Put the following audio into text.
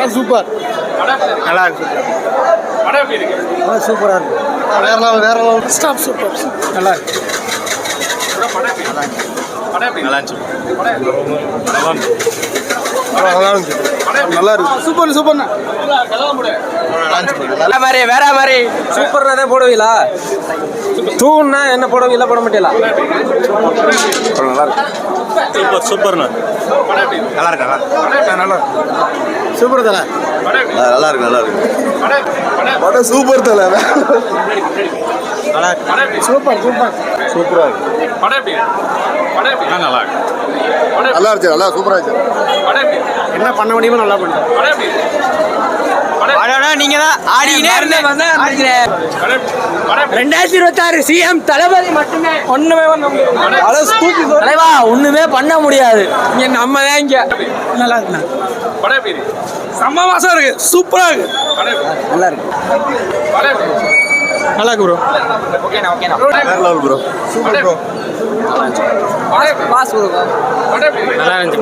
படம் சூப்பர். நல்லா இருக்கு. படம் எப்படி இருக்கு? சூப்பரா இருக்கு. வேற லெவல் ஸ்டாப் சூப்பர். நல்லா இருக்கு. நல்லா இருந்துச்சு. நல்லா இருக்கு. Super super. வேற மாதிரி சூப்பர்னா தான் போடுவீங்களா? தூண்ணா என்ன போடுவீங்களா? போட மாட்டீங்களா? நல்லா இருக்கு. சூப்பர் சூப்பர்ண்ணா. நல்லா இருக்கு. நல்லா இருக்கு. சூப்பர் தலை. நல்லா இருக்கு. நல்லா இருக்கு. படம் சூப்பர் தலை. நல்லா இருக்கு. சூப்பர் சூப்பர் சூப்பரா இருக்கு. படம் எப்படி? படம் எப்படி? நல்லா இருக்கு. நல்லா இருந்துச்சு. நல்லா சூப்பரா இருந்துச்சு. என்ன பண்ண முடியுமோ நல்லா பண்ணிட்டேன். படம் எப்படி? நீங்க தான் ஆடினே இருந்தேன். 2026 சிஎம் தளபதி மட்டுமே. ஒண்ணுமே ஒண்ணுமே பண்ண முடியாது. இங்க நம்ம தான் இங்க. நல்லா இருக்கு. செம்ம மாசம் இருக்கு. சூப்பரா இருக்கு. நல்லா இருக்கு. நல்லா இருக்கு ப்ரோ. ஓகேண்ணா. வேற லெவல் ப்ரோ. Super bro. நல்லா இருந்துச்சு.